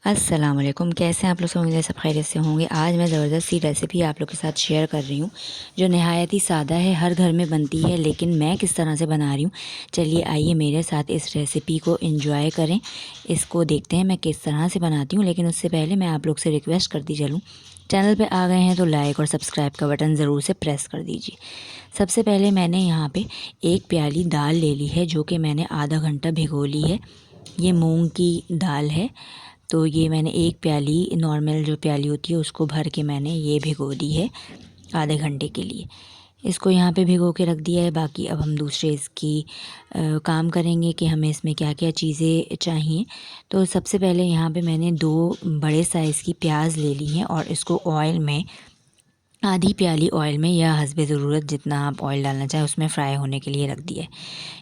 अस्सलाम वालेकुम। कैसे हैं आप लोग? सब उम्मीद है सब खैरियत से होंगे। आज मैं ज़बरदस्त सी रेसिपी आप लोग के साथ शेयर कर रही हूँ जो नहायत ही सादा है, हर घर में बनती है, लेकिन मैं किस तरह से बना रही हूँ, चलिए आइए मेरे साथ इस रेसिपी को एंजॉय करें। इसको देखते हैं मैं किस तरह से बनाती हूँ। लेकिन उससे पहले मैं आप लोग से रिक्वेस्ट करती चलूँ, चैनल पर आ गए हैं तो लाइक और सब्सक्राइब का बटन ज़रूर से प्रेस कर दीजिए। सबसे पहले मैंने यहाँ पर एक प्याली दाल ले ली है जो कि मैंने आधा घंटा भिगो ली है। ये मूँग की दाल है, तो ये मैंने एक प्याली, नॉर्मल जो प्याली होती है उसको भर के मैंने ये भिगो दी है आधे घंटे के लिए। इसको यहाँ पे भिगो के रख दिया है। बाकी अब हम दूसरे इसकी काम करेंगे कि हमें इसमें क्या क्या चीज़ें चाहिए। तो सबसे पहले यहाँ पे मैंने 2 बड़े साइज़ की प्याज ले ली हैं और इसको ऑयल में, आधी प्याली ऑयल में या हस्बे ज़रूरत जितना आप ऑयल डालना चाहें उसमें फ्राई होने के लिए रख दिया है।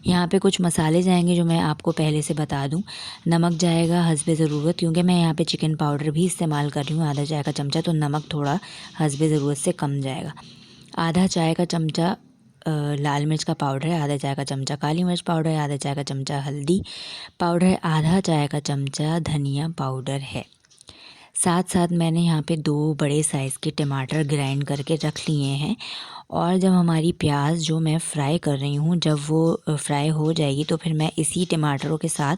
यहाँ पे कुछ मसाले जाएंगे जो मैं आपको पहले से बता दूं। नमक जाएगा हस्बे ज़रूरत, क्योंकि मैं यहाँ पे चिकन पाउडर भी इस्तेमाल कर रही हूँ, आधा चाय का चमचा, तो नमक थोड़ा हस्बे ज़रूरत से कम जाएगा। आधा चाय का चमचा लाल मिर्च का पाउडर है, आधा चाय का चमचा काली मिर्च पाउडर है, आधा चाय का चमचा हल्दी पाउडर है, आधा चाय का चमचा धनिया पाउडर है। साथ साथ मैंने यहाँ पे 2 बड़े साइज़ के टमाटर ग्राइंड करके रख लिए हैं। और जब हमारी प्याज जो मैं फ्राई कर रही हूँ, जब वो फ्राई हो जाएगी तो फिर मैं इसी टमाटरों के साथ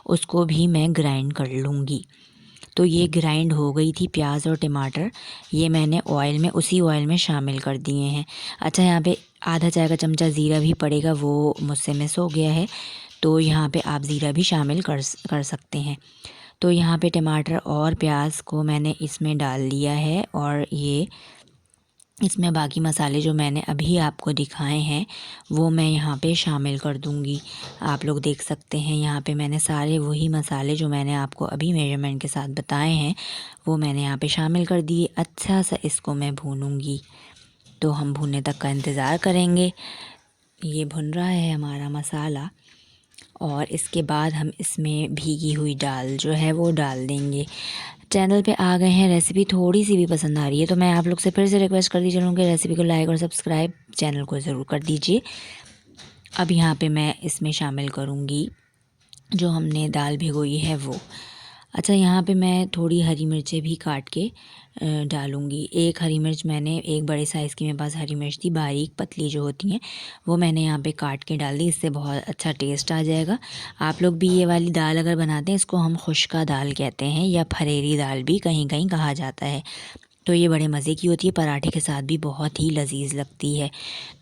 उसको भी मैं ग्राइंड कर लूँगी। तो ये ग्राइंड हो गई थी प्याज और टमाटर, ये मैंने ऑयल में, उसी ऑयल में शामिल कर दिए हैं। अच्छा, यहाँ पे आधा चाय का चमचा ज़ीरा भी पड़ेगा, वो मुझसे मिस हो गया है, तो यहाँ पे आप ज़ीरा भी शामिल कर सकते हैं। तो यहाँ पे टमाटर और प्याज को मैंने इसमें डाल लिया है और ये इसमें बाकी मसाले जो मैंने अभी आपको दिखाए हैं वो मैं यहाँ पे शामिल कर दूँगी। आप लोग देख सकते हैं यहाँ पे मैंने सारे वही मसाले जो मैंने आपको अभी मेजरमेंट के साथ बताए हैं वो मैंने यहाँ पे शामिल कर दिए। अच्छा सा इसको मैं भूनूँगी, तो हम भूनने तक का इंतज़ार करेंगे। ये भुन रहा है हमारा मसाला और इसके बाद हम इसमें भीगी हुई दाल जो है वो डाल देंगे। चैनल पे आ गए हैं, रेसिपी थोड़ी सी भी पसंद आ रही है तो मैं आप लोग से फिर से रिक्वेस्ट करती चलूँ कि रेसिपी को लाइक और सब्सक्राइब चैनल को ज़रूर कर दीजिए। अब यहाँ पे मैं इसमें शामिल करूँगी जो हमने दाल भिगोई है वो। अच्छा, यहाँ पे मैं थोड़ी हरी मिर्चें भी काट के डालूँगी। एक हरी मिर्च मैंने, एक बड़े साइज़ की मेरे पास हरी मिर्च थी, बारीक पतली जो होती हैं, वो मैंने यहाँ पे काट के डाल दी। इससे बहुत अच्छा टेस्ट आ जाएगा। आप लोग भी ये वाली दाल अगर बनाते हैं, इसको हम खुश्का दाल कहते हैं या फरेरी दाल भी कहीं कहीं कहा जाता है। तो ये बड़े मज़े की होती है, पराठे के साथ भी बहुत ही लजीज लगती है।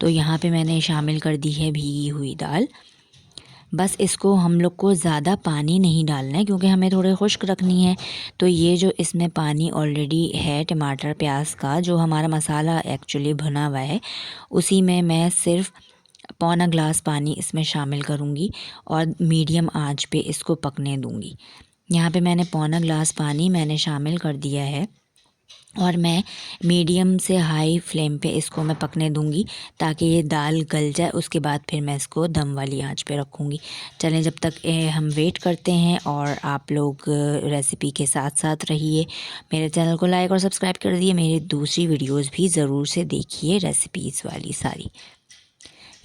तो यहाँ पे मैंने शामिल कर दी है भीगी हुई दाल। बस इसको हम लोग को ज़्यादा पानी नहीं डालना है क्योंकि हमें थोड़े खुश्क रखनी है। तो ये जो इसमें पानी ऑलरेडी है टमाटर प्याज का, जो हमारा मसाला एक्चुअली भुना हुआ है, उसी में मैं सिर्फ पौना ग्लास पानी इसमें शामिल करूँगी और मीडियम आंच पे इसको पकने दूँगी। यहाँ पे मैंने पौना ग्लास पानी मैंने शामिल कर दिया है और मैं मीडियम से हाई फ्लेम पे इसको मैं पकने दूंगी ताकि ये दाल गल जाए। उसके बाद फिर मैं इसको दम वाली आंच पे रखूँगी। चलें, जब तक हम वेट करते हैं और आप लोग रेसिपी के साथ साथ रहिए। मेरे चैनल को लाइक और सब्सक्राइब कर दिए। मेरी दूसरी वीडियोस भी ज़रूर से देखिए, रेसिपीज़ वाली सारी।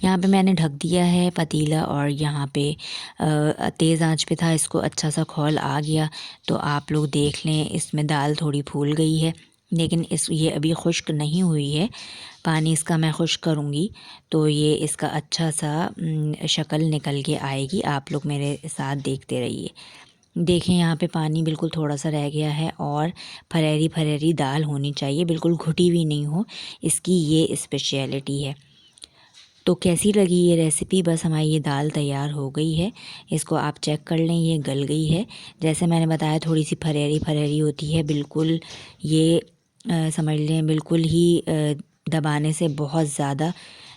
यहाँ पे मैंने ढक दिया है पतीला और यहाँ पे तेज़ आंच पे था। इसको अच्छा सा खौल आ गया तो आप लोग देख लें, इसमें दाल थोड़ी फूल गई है, लेकिन ये अभी खुश्क नहीं हुई है। पानी इसका मैं खुश्क करूँगी तो ये इसका अच्छा सा शक्ल निकल के आएगी। आप लोग मेरे साथ देखते रहिए। देखें, यहाँ पे पानी बिल्कुल थोड़ा सा रह गया है और फरेरी फरेरी दाल होनी चाहिए, बिल्कुल घुटी हुई नहीं हो, इसकी ये स्पेशलिटी है। तो कैसी लगी ये रेसिपी? बस हमारी ये दाल तैयार हो गई है। इसको आप चेक कर लें, ये गल गई है। जैसे मैंने बताया थोड़ी सी फरेरी फरेरी होती है, बिल्कुल ये समझ लें बिल्कुल ही दबाने से बहुत ज़्यादा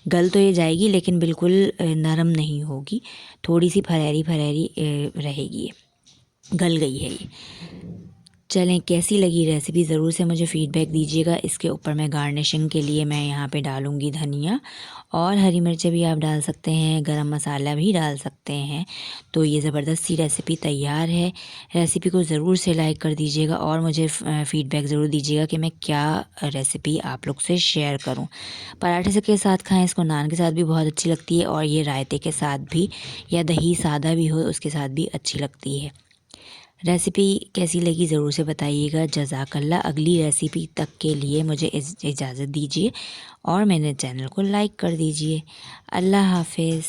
गल तो ये जाएगी लेकिन बिल्कुल नरम नहीं होगी, थोड़ी सी फरेरी फरेरी रहेगी। गल गई है ये। चलें, कैसी लगी रेसिपी ज़रूर से मुझे फ़ीडबैक दीजिएगा। इसके ऊपर मैं गार्निशिंग के लिए मैं यहाँ पे डालूँगी धनिया और हरी मिर्चें भी आप डाल सकते हैं, गरम मसाला भी डाल सकते हैं। तो ये ज़बरदस्त सी रेसिपी तैयार है। रेसिपी को ज़रूर से लाइक कर दीजिएगा और मुझे फ़ीडबैक ज़रूर दीजिएगा कि मैं क्या रेसिपी आप लोग से शेयर करूँ। पराठे से के साथ खाएँ, इसको नान के साथ भी बहुत अच्छी लगती है और ये रायते के साथ भी या दही सादा भी हो उसके साथ भी अच्छी लगती है। रेसिपी कैसी लगी ज़रूर से बताइएगा। जज़ाकल्ला। अगली रेसिपी तक के लिए मुझे इजाज़त दीजिए और मेरे चैनल को लाइक कर दीजिए। अल्लाह हाफ़िज़।